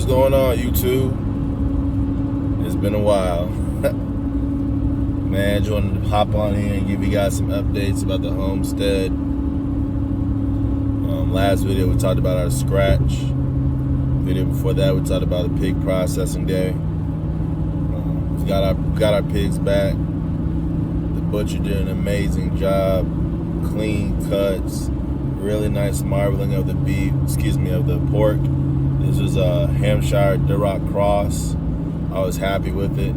going on, YouTube? It's been a while. Man, just wanted to hop on here and give you guys some updates about the homestead. Last video we talked about our scratch. Video before that we talked about the pig processing day. We got our pigs back. The butcher did an amazing job. Clean cuts, really nice marbling of the beef. Of the pork. This was a Hampshire Duroc cross. I was happy with it.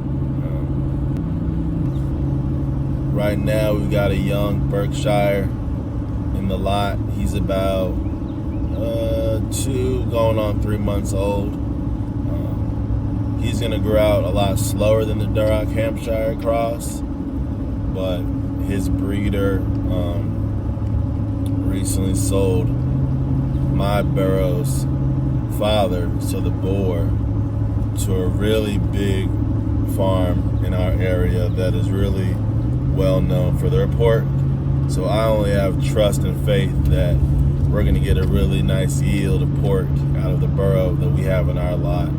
Right now we've got a young Berkshire in the lot. He's about 2 going on 3 months old. He's gonna grow out a lot slower than the Duroc Hampshire cross, but his breeder recently sold my burro's father, so the boar, to a really big farm in our area that is really well known for their pork. So I only have trust and faith that we're going to get a really nice yield of pork out of the burrow that we have in our lot.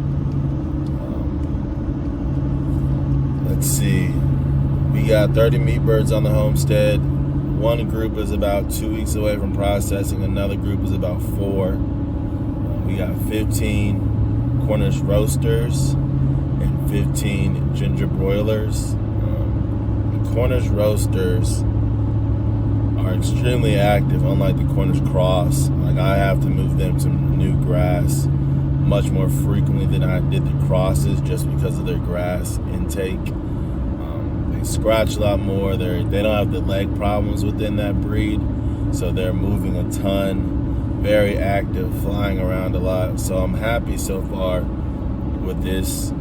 Let's see. We got 30 meat birds on the homestead. One group is about 2 weeks away from processing. Another group is about 4. We got 15 Cornish roasters and 15 ginger broilers. The Cornish roasters are extremely active, unlike the Cornish cross. Like, I have to move them to new grass much more frequently than I did the crosses, just because of their grass intake. They scratch a lot more. They don't have the leg problems within that breed, so they're moving a ton, very active, flying around a lot. So I'm happy so far with this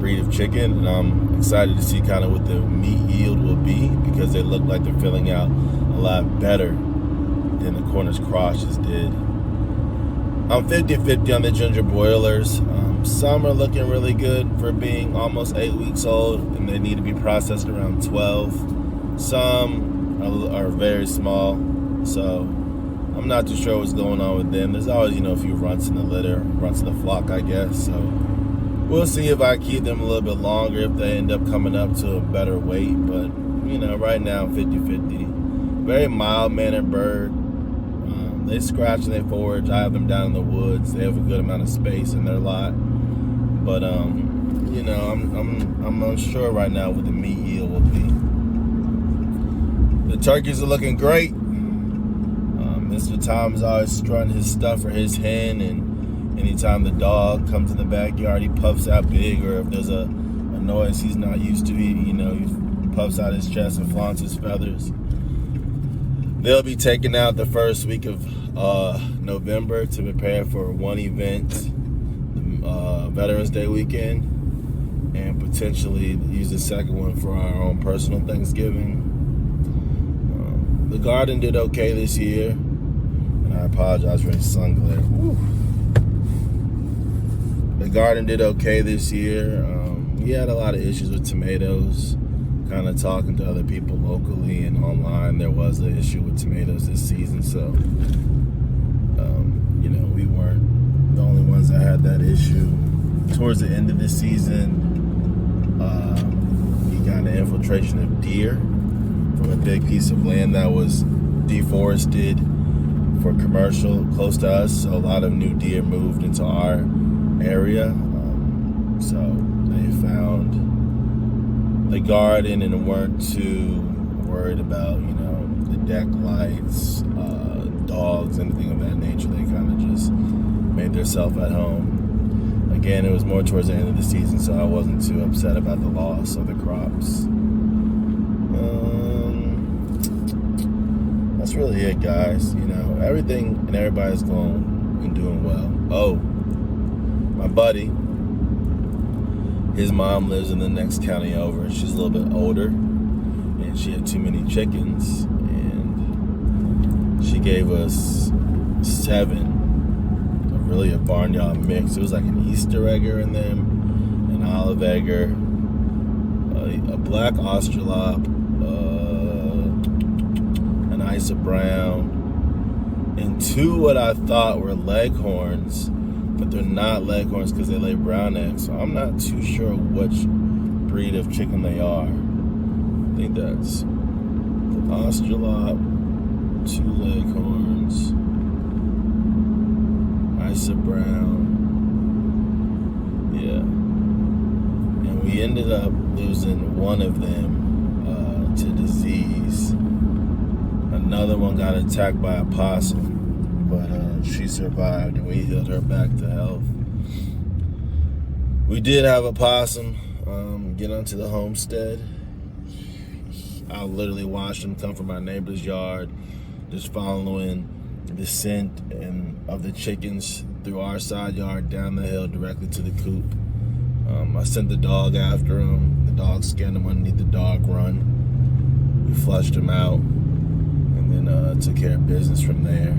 breed of chicken, and I'm excited to see kind of what the meat yield will be, because they look like they're filling out a lot better than the Cornish crosses did. I'm 50-50 on the ginger broilers. Some are looking really good for being almost 8 weeks old, and they need to be processed around 12. Some are very small, so I'm not too sure what's going on with them. There's always, a few runts in the litter, runts in the flock, I guess. So we'll see if I keep them a little bit longer, if they end up coming up to a better weight. But, right now, 50-50. Very mild-mannered bird. They scratch and they forage. I have them down in the woods. They have a good amount of space in their lot. But, I'm unsure right now what the meat yield will be. The turkeys are looking great. Mr. Tom's always strutting his stuff for his hen, and anytime the dog comes in the backyard, he puffs out big, or if there's a noise he's not used to, he puffs out his chest and flaunts his feathers. They'll be taken out the first week of November to prepare for one event, Veterans Day weekend, and potentially use the second one for our own personal Thanksgiving. The garden did okay this year, and I apologize for any sun glare. Woo. The garden did okay this year. We had a lot of issues with tomatoes. Kind of talking to other people locally and online, there was an issue with tomatoes this season, so we weren't the only ones that had that issue. Towards the end of the season, we got an infiltration of deer from a big piece of land that was deforested for commercial close to us, so a lot of new deer moved into our area. So they found the garden and weren't too worried about, the deck lights, dogs, anything of that nature. They kind of just made themselves at home. Again, it was more towards the end of the season, so I wasn't too upset about the loss of the crops. That's really it, guys. Everything and everybody's going and doing well. Oh, my buddy, his mom lives in the next county over. She's a little bit older, and she had too many chickens, and she gave us 7, really a barnyard mix. It was like an Easter egger in them, an olive egger, a black Australorp, an Isa Brown, and 2 what I thought were leghorns but they're not leghorns because they lay brown eggs. So I'm not too sure which breed of chicken they are. I think that's the Australorp, 2 leghorns, Isa Brown. Yeah. And we ended up losing one of them to disease. Another one got attacked by a possum, but she survived and we healed her back to health. We did have a possum get onto the homestead. I literally watched him come from my neighbor's yard, just following the scent of the chickens through our side yard down the hill directly to the coop. I sent the dog after him. The dog scanned him underneath the dog run. We flushed him out and then took care of business from there.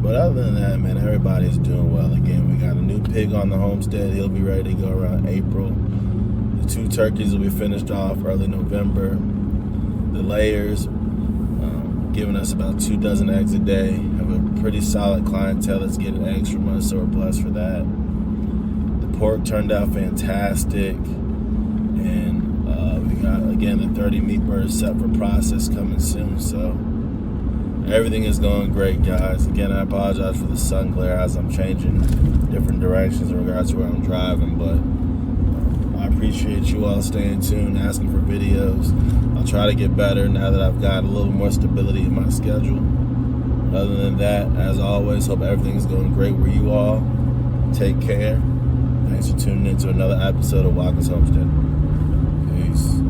But other than that, man, everybody's doing well. Again, we got a new pig on the homestead. He'll be ready to go around April. The 2 turkeys will be finished off early November. The layers, giving us about 2 dozen eggs a day. Have a pretty solid clientele that's getting eggs from us, so we're blessed for that. The pork turned out fantastic. And we got, again, the 30 meat birds set for process coming soon. So everything is going great, guys. Again, I apologize for the sun glare as I'm changing different directions in regards to where I'm driving, but I appreciate you all staying tuned, asking for videos. I'll try to get better now that I've got a little more stability in my schedule. Other than that, as always, hope everything's going great where you all. Take care. Thanks for tuning in to another episode of Walker's Homestead. Peace.